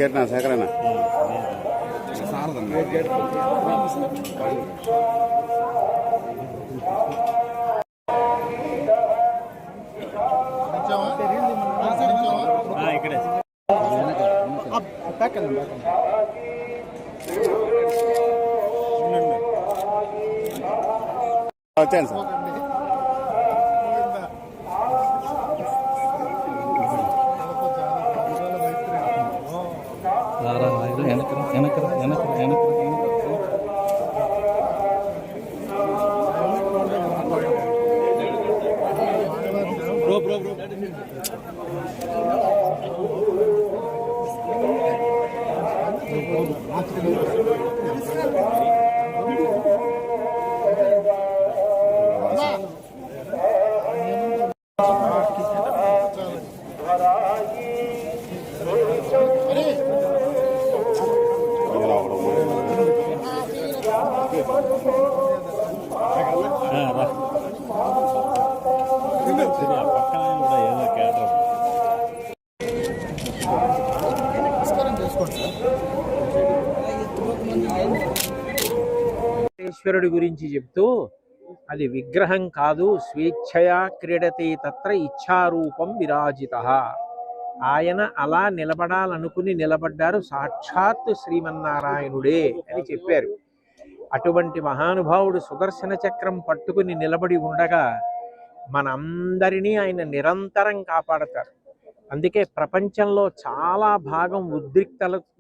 కేటనా సేకరణ ఇక్కడే వచ్చాను సార్. ఈశ్వరుడి గురించి చెప్తూ అది విగ్రహం కాదు, స్వేచ్ఛయా క్రీడతే తత్ర ఇచ్ఛారూపం విరాజితః. ఆయన అలా నిలబడాలనుకుని నిలబడ్డారు, సాక్షాత్ శ్రీమన్నారాయణుడే అని చెప్పారు. అటువంటి మహానుభావుడు సుదర్శన చక్రం పట్టుకుని నిలబడి ఉండగా మనందరినీ ఆయన నిరంతరం కాపాడతారు. అందుకే ప్రపంచంలో చాలా భాగం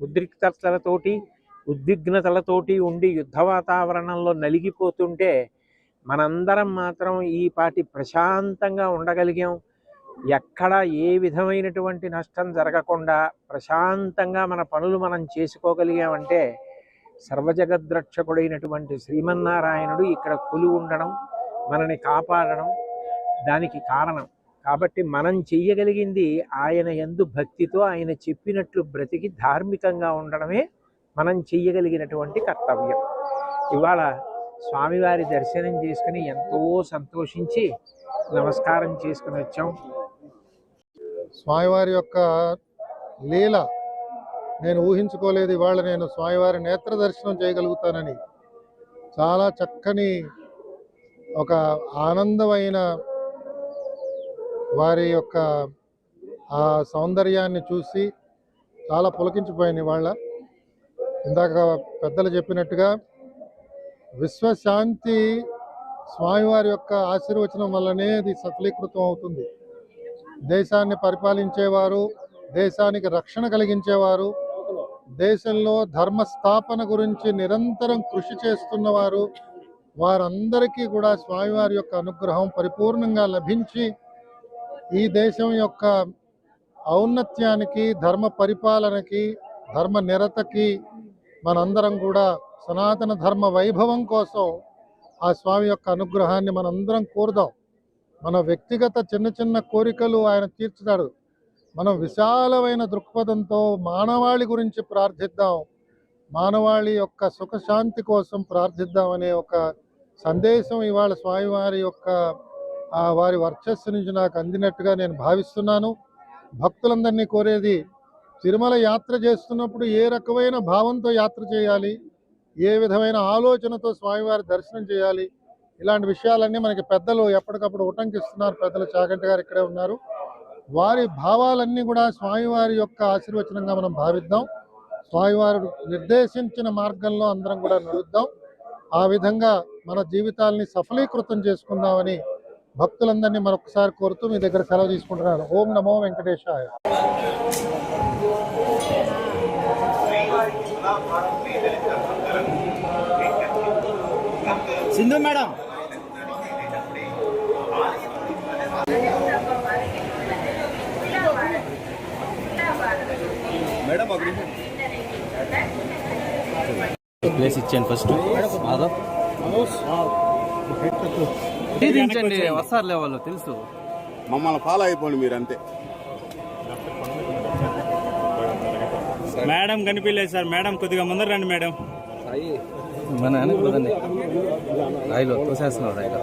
ఉద్రిక్తతలతోటి ఉద్విగ్నతలతోటి ఉండి యుద్ధ వాతావరణంలో నలిగిపోతుంటే మనందరం మాత్రం ఈ పాటి ప్రశాంతంగా ఉండగలిగాం. ఎక్కడ ఏ విధమైనటువంటి నష్టం జరగకుండా ప్రశాంతంగా మన పనులు మనం చేసుకోగలిగామంటే సర్వజగద్రక్షకుడైనటువంటి శ్రీమన్నారాయణుడు ఇక్కడ కొలువు ఉండడం, మనని కాపాడడం దానికి కారణం. కాబట్టి మనం చెయ్యగలిగింది ఆయన యందు భక్తితో ఆయన చెప్పినట్లు బ్రతికి ధార్మికంగా ఉండడమే మనం చెయ్యగలిగినటువంటి కర్తవ్యం. ఇవాళ స్వామివారి దర్శనం చేసుకుని ఎంతో సంతోషించి నమస్కారం చేసుకుని వచ్చాం. స్వామివారి యొక్క లీల నేను ఊహించుకోలేదు. ఇవాళ నేను స్వామివారి నేత్ర దర్శనం చేయగలుగుతానని. చాలా చక్కని ఒక ఆనందమైన వారి యొక్క ఆ సౌందర్యాన్ని చూసి చాలా పులకించిపోయాను ఇవాళ. ఇందాక పెద్దలు చెప్పినట్టుగా విశ్వశాంతి స్వామివారి యొక్క ఆశీర్వచనం వల్లనే అది సఫలీకృతం అవుతుంది. దేశాన్ని పరిపాలించేవారు, దేశానికి రక్షణ కలిగించేవారు, దేశంలో ధర్మస్థాపన గురించి నిరంతరం కృషి చేస్తున్నవారు, వారందరికీ కూడా స్వామివారి యొక్క అనుగ్రహం పరిపూర్ణంగా లభించి ఈ దేశం యొక్క ఔన్నత్యానికి, ధర్మ పరిపాలనకి, ధర్మ నిరతకి మనందరం కూడా సనాతన ధర్మ వైభవం కోసం ఆ స్వామి యొక్క అనుగ్రహాన్ని మనందరం కోరుదాం. మన వ్యక్తిగత చిన్న చిన్న కోరికలు ఆయన తీర్చుతాడు. మనం విశాలమైన దృక్పథంతో మానవాళి గురించి ప్రార్థిద్దాం, మానవాళి యొక్క సుఖశాంతి కోసం ప్రార్థిద్దాం అనే ఒక సందేశం ఇవాళ స్వామివారి యొక్క వారి వర్చస్సు నుంచి నాకు అందినట్టుగా నేను భావిస్తున్నాను. భక్తులందరినీ కోరేది, తిరుమల యాత్ర చేస్తున్నప్పుడు ఏ రకమైన భావంతో యాత్ర చేయాలి, ఏ విధమైన ఆలోచనతో స్వామివారి దర్శనం చేయాలి, ఇలాంటి విషయాలన్నీ మనకి పెద్దలు ఎప్పటికప్పుడు ఉటంకిస్తున్నారు. పెద్దలు చాగంటి గారు ఇక్కడే ఉన్నారు. వారి భావాలన్నీ కూడా స్వామివారి యొక్క ఆశీర్వచనంగా మనం భావిద్దాం. స్వామివారు నిర్దేశించిన మార్గంలో అందరం కూడా నడుద్దాం. ఆ విధంగా మన జీవితాలని సఫలీకృతం చేసుకుందామని భక్తులందరినీ మరొకసారి కోరుతూ మీ దగ్గర సెలవు తీసుకుంటున్నాను. ఓం నమో వెంకటేశాయ. సింధు మేడం ప్లేస్ ఇచ్చాను ఫస్ట్. వస్తారులే వాళ్ళు, తెలుసు. మమ్మల్ని ఫాలో అయిపోండి మీరు అంతే. మేడం కనిపించలేదు సార్. మేడం కొద్దిగా ముందర రండి మేడం. మన అనుకుందండి రైలు తోసేస్తున్నావు. రైలు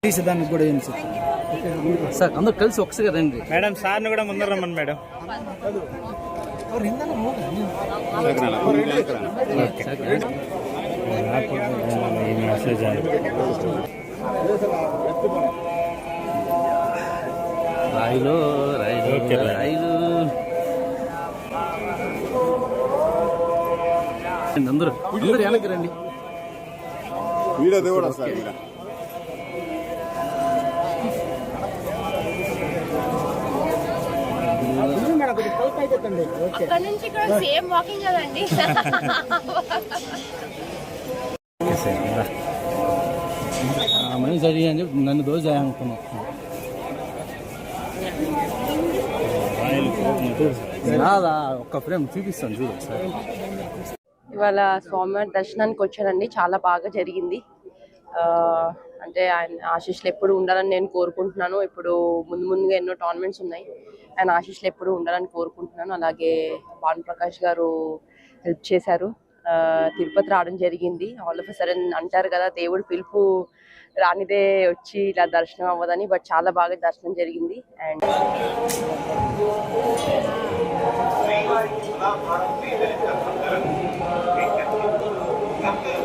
తీసేదానికి కూడా ఏం సార్ సార్ అందరూ కలిసి ఒకసారి రండి. మేడం సార్ని కూడా ముందర రమ్మని మేడం. మెసేజ్ రాయిలు రాయిలు రాయిలు అందరూ వెనక్కి రండి. వీడియో దేవుడు వస్తారు మీరు. అక్కడ నుంచి ఇక్కడ సేమ్ వాకింగ్ కదండి. మనిషి అడిగి అని చెప్పి నన్ను దోశ అనుకున్నాను. రాదా ఒక్క ఫ్రేమ్ చూపిస్తాను చూడు సార్. ఇవాళ స్వామివారి దర్శనానికి వచ్చానండి. చాలా బాగా జరిగింది. అంటే ఆయన ఆశీస్సులు ఎప్పుడు ఉండాలని నేను కోరుకుంటున్నాను. ఇప్పుడు ముందుగా ఎన్నో టోర్నమెంట్స్ ఉన్నాయి. ఆయన ఆశీస్సులు ఎప్పుడు ఉండాలని కోరుకుంటున్నాను. అలాగే భాను ప్రకాష్ గారు హెల్ప్ చేశారు. తిరుపతి రావడం జరిగింది. ఆల్ ఆఫ్ ఎ సడన్ అంటారు కదా, దేవుడు పిలుపు రానిదే వచ్చి ఇలా దర్శనం అవ్వదని. బట్ చాలా బాగా దర్శనం జరిగింది. అండ్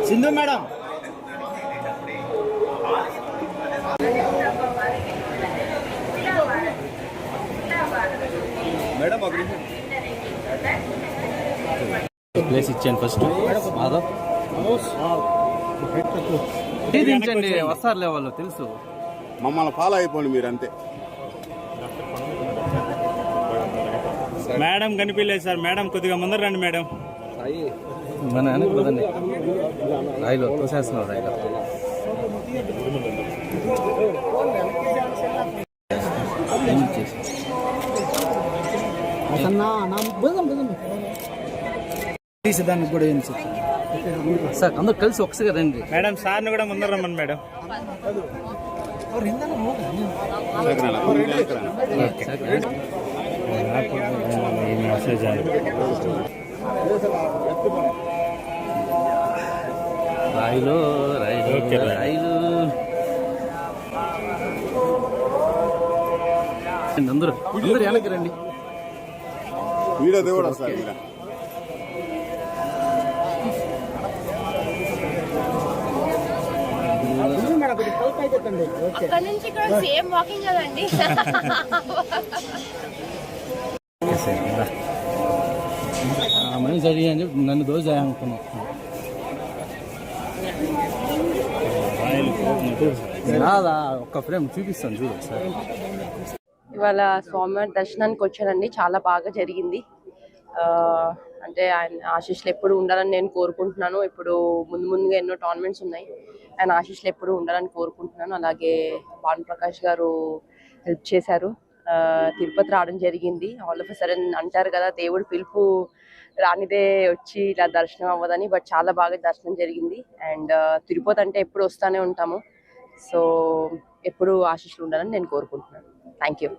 సింధు మేడం ప్లేస్ ఇచ్చాను ఫస్ట్. మాధవ్ దించండి, వస్తారులే వాళ్ళు తెలుసు. మమ్మల్ని ఫాలో అయిపోండి మీరు అంతే. మేడం కనిపించలేదు సార్. మేడం కొద్దిగా ముందర రండి మేడం. మన వెనక్కి పదండి. రాయిలో తోసేస్తున్నారు. రాయిలో తీసేదానికి కూడా ఏం సార్ సార్ అందరూ కలిసి ఒకసారి రండి. మేడం సార్ని కూడా ముందర రమ్మని మేడం. మెసేజ్ రాయిలు రాయిలు రాయిలు అందరూ వెనక్కి రండి. వీడియో దేవుడు వస్తారు మీరు. అక్కడ నుంచి ఇక్కడ సేమ్ వాకింగ్ కదండి. మనిషి అడిగి అని చెప్పి నన్ను దోశ అనుకున్నాను. రాదా ఒక్క ఫ్రేమ్ చూపిస్తాను చూడు సార్. ఇవాళ స్వామివారి దర్శనానికి వచ్చానండి. చాలా బాగా జరిగింది. అంటే ఆయన ఆశీస్సులు ఎప్పుడు ఉండాలని నేను కోరుకుంటున్నాను. ఇప్పుడు ముందుగా ఎన్నో టోర్నమెంట్స్ ఉన్నాయి. ఆయన ఆశీస్సులు ఎప్పుడు ఉండాలని కోరుకుంటున్నాను. అలాగే భాను ప్రకాష్ గారు హెల్ప్ చేశారు. తిరుపతి రావడం జరిగింది. ఆల్ ఆఫ్ ఎ సడన్ అంటారు కదా, దేవుడు పిలుపు రానిదే వచ్చి ఇలా దర్శనం అవ్వదని. బట్ చాలా బాగా దర్శనం జరిగింది. అండ్ తిరుపతి అంటే ఎప్పుడు వస్తూనే ఉంటాము. సో ఎప్పుడు ఆశీస్సులు ఉండాలని నేను కోరుకుంటున్నాను. Thank you.